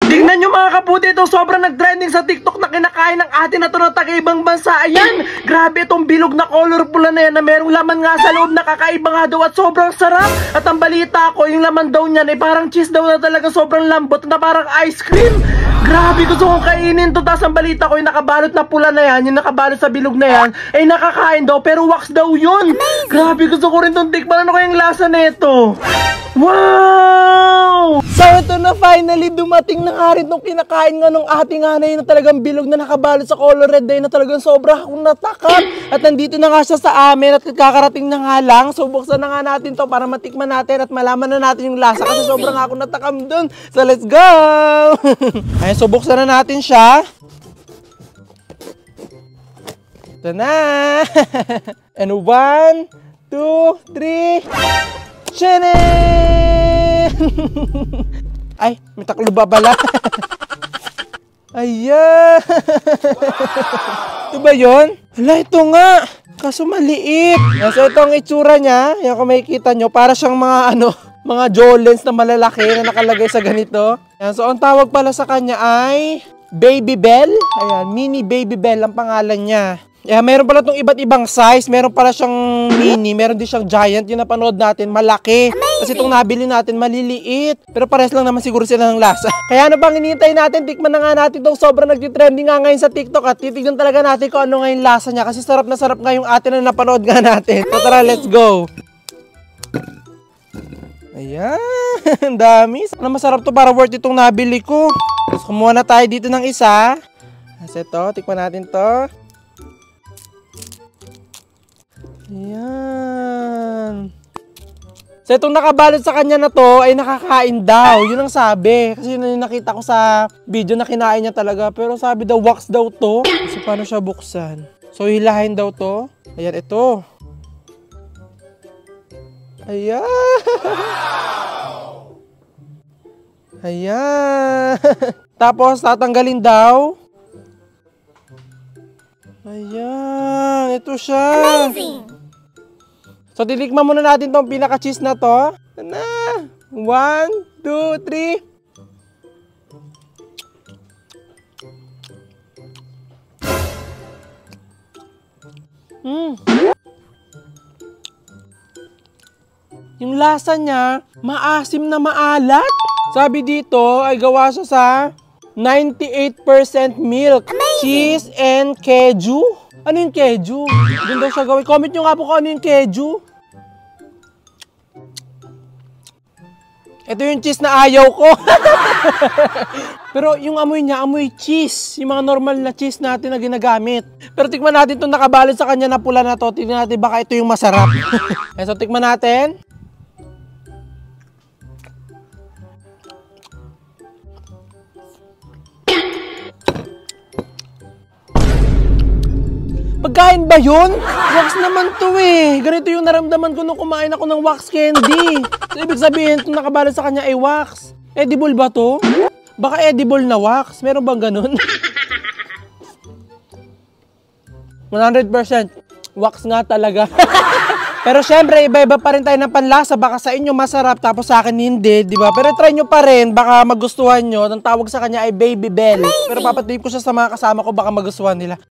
Tingnan nyo mga kaputi, ito sobrang nag-trending sa TikTok na kinakain ng ate na to ng taga-ibang bansa. Ayan, grabe itong bilog na colorful na yan na merong laman nga sa loob na kakaiba nga daw at sobrang sarap. At ang balita ko, yung laman daw niyan ay parang cheese daw na talaga sobrang lambot na parang ice cream. Grabe, gusto kong kainin to. Tapos ang balita ko, yung nakabalot na pula na yan, yung nakabalot sa bilog na yan, ay nakakain daw pero wax daw yun. Grabe, gusto ko rin itong tikman. Ano kayang lasa na ito? Wow! So ito na finally, dumating na nga rin itong kinakain nga nung ating hanay na talagang bilog na nakabalot sa color red day na talagang sobra akong natakam. At nandito na nga siya sa amin at kakarating na nga lang. So buksan na nga natin to para matikman natin at malaman na natin yung lasa kasi sobrang akong natakam dun. So let's go! Ayan, so buksan na natin siya. Ito na! And 1, 2, 3... Tchanan! Ay, may taklo ba pala? Ayan! Ito ba yun? Hala, ito nga! Kaso maliit. So ito ang itsura niya. Yan kung makikita nyo, para siyang mga mga Jolens na malalaki na nakalagay sa ganito. Yan, so ang tawag pala sa kanya ay Baby Bell. Ayan, mini Baby Bell ang pangalan niya. Yeah, meron pala itong iba't ibang size. Meron pala siyang mini, meron din siyang giant. Yung napanood natin, malaki. Amazing. Kasi itong nabili natin, maliliit. Pero pares lang naman siguro sila ng lasa. Kaya ano bang hinihintay natin? Tikman na nga natin itong sobrang nag-trending nga ngayon sa TikTok. At titignan talaga natin kung ano nga yung lasa niya. Kasi sarap na sarap nga yung atin na napanood nga natin. So tara, let's go! Ayan, ang dami. Sana masarap to para worth itong nabili ko. Tapos kumuha na tayo dito ng isa. Kasi ito, tikman natin to. Ayan. So itong nakabalot sa kanya na to ay nakakain daw. Yun ang sabi. Kasi yun yung nakita ko sa video na kinain niya talaga. Pero sabi daw wax daw to. So paano siya buksan? So hilahin daw to. Ayan, ito. Ayan. Ayan. Tapos tatanggalin daw. Ayan. Ito siya. Amazing. So, titikman muna natin tong pinaka-cheese na to. Na. 1, 2, 3. Yung lasa niya, maasim na maalat. Sabi dito, ay gawa siya sa 98% milk, amazing, cheese, and keju. Ano yung keju? Doon daw siya gawin. Comment nyo nga po kung ano yung keju. Ito yung cheese na ayaw ko. Pero yung amoy niya, amoy cheese. Yung mga normal na cheese natin na ginagamit. Pero tikman natin itong nakabalot sa kanya na pula na to. Tignan natin baka ito yung masarap. So tikman natin. Pagkain ba yun? Wax naman to eh. Ganito yung naramdaman ko nung kumain ako ng wax candy. So, ibig sabihin, itong nakabalot sa kanya ay wax. Edible ba to? Baka edible na wax. Meron bang ganun? 100% wax nga talaga. Pero syempre, iba-iba pa rin tayo ng panlasa. Baka sa inyo masarap, tapos sa akin hindi, di ba? Pero try nyo pa rin, baka magustuhan nyo. Ang tawag sa kanya ay Baby Bell. Amazing. Pero papatip ko siya sa mga kasama ko, baka magustuhan nila.